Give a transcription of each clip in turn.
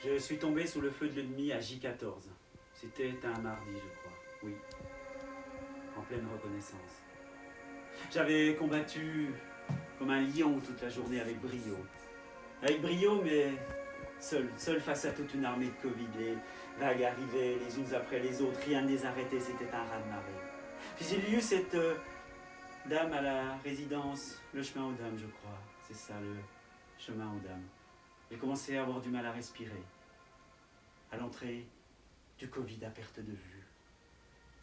Je suis tombé sous le feu de l'ennemi à J14. C'était un mardi, je crois. Oui, en pleine reconnaissance. J'avais combattu comme un lion toute la journée avec brio. Avec brio, mais seul face à toute une armée de Covid. Les vagues arrivaient les unes après les autres, rien ne les arrêtait, c'était un raz-de-marée. Puis j'ai eu cette dame à la résidence, le chemin aux dames, je crois. C'est ça, le chemin aux dames. J'ai commencé à avoir du mal à respirer. À l'entrée du Covid à perte de vue.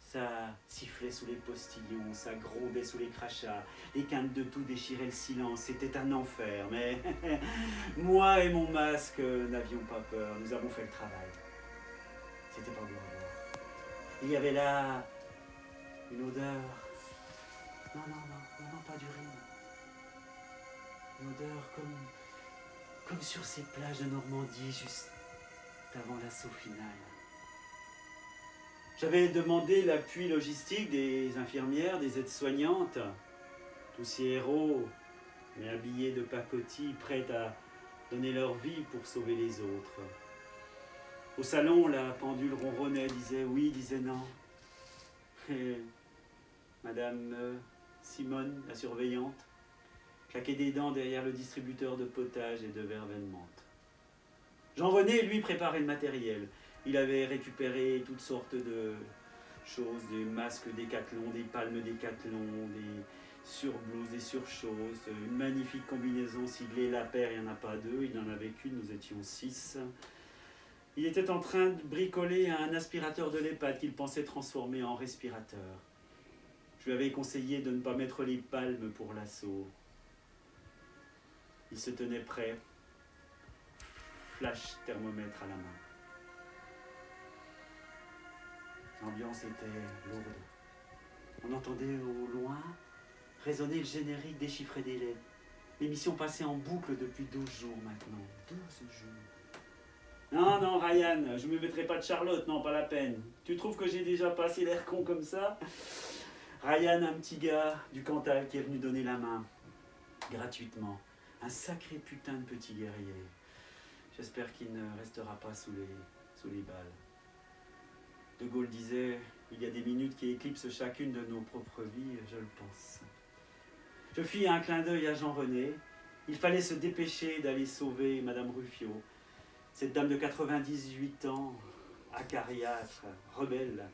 Ça sifflait sous les postillons, ça grondait sous les crachats, les quintes de tout déchiraient le silence, c'était un enfer, mais moi et mon masque n'avions pas peur, nous avons fait le travail. C'était pas beau à voir. Il y avait là une odeur, non, pas d'urine, une odeur comme sur ces plages de Normandie, juste avant l'assaut final. J'avais demandé l'appui logistique des infirmières, des aides-soignantes, tous ces héros, mais habillés de pacotille, prêts à donner leur vie pour sauver les autres. Au salon, la pendule ronronnait, disait oui, disait non. Et Madame Simone, la surveillante, claquait des dents derrière le distributeur de potage et de verveine menthe. Jean-René, lui, préparait le matériel. Il avait récupéré toutes sortes de choses, des masques Décathlon, des palmes Décathlon, des surblouses, des surchauses, une magnifique combinaison siglée La Paire, il n'y en a pas deux, il n'en avait qu'une, nous étions 6. Il était en train de bricoler un aspirateur de l'EHPAD qu'il pensait transformer en respirateur. Je lui avais conseillé de ne pas mettre les palmes pour l'assaut. Il se tenait prêt, flash thermomètre à la main. L'ambiance était lourde. On entendait au loin résonner le générique déchiffré des lettres. L'émission passait en boucle depuis 12 jours maintenant. 12 jours. Non, Ryan, je ne me mettrai pas de Charlotte, non, pas la peine. Tu trouves que j'ai déjà passé l'air con comme ça? Ryan, un petit gars du Cantal qui est venu donner la main, gratuitement. Un sacré putain de petit guerrier. J'espère qu'il ne restera pas sous les balles. De Gaulle disait, il y a des minutes qui éclipsent chacune de nos propres vies, je le pense. Je fis un clin d'œil à Jean-René. Il fallait se dépêcher d'aller sauver Madame Ruffio, cette dame de 98 ans, acariâtre, rebelle,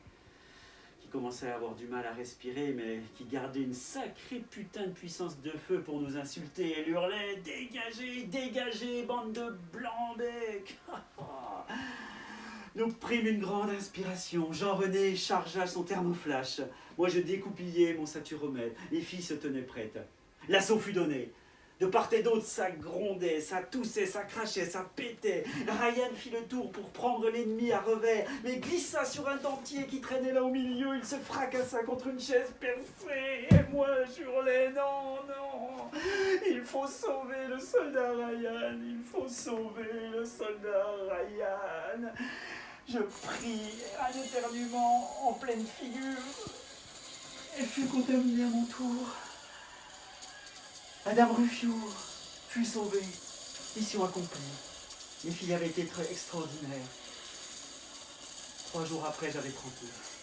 qui commençait à avoir du mal à respirer, mais qui gardait une sacrée putain de puissance de feu pour nous insulter. Elle hurlait « Dégagez, dégagez, bande de blancs-becs !» Nous prîmes une grande inspiration. Jean-René chargea son thermoflash. Moi, je découpillais mon saturomètre. Les filles se tenaient prêtes. L'assaut fut donné. De part et d'autre, ça grondait, ça toussait, ça crachait, ça pétait. Ryan fit le tour pour prendre l'ennemi à revers, mais glissa sur un dentier qui traînait là au milieu. Il se fracassa contre une chaise percée. Et moi, j'hurlais, non, il faut sauver le soldat Ryan, il faut sauver le soldat Ryan. Je pris un éternuement en pleine figure et fus contaminé à mon tour. Madame Ruffio fut sauvée. Mission accomplie. Les filles avaient été très extraordinaires. 3 jours après, j'avais 39.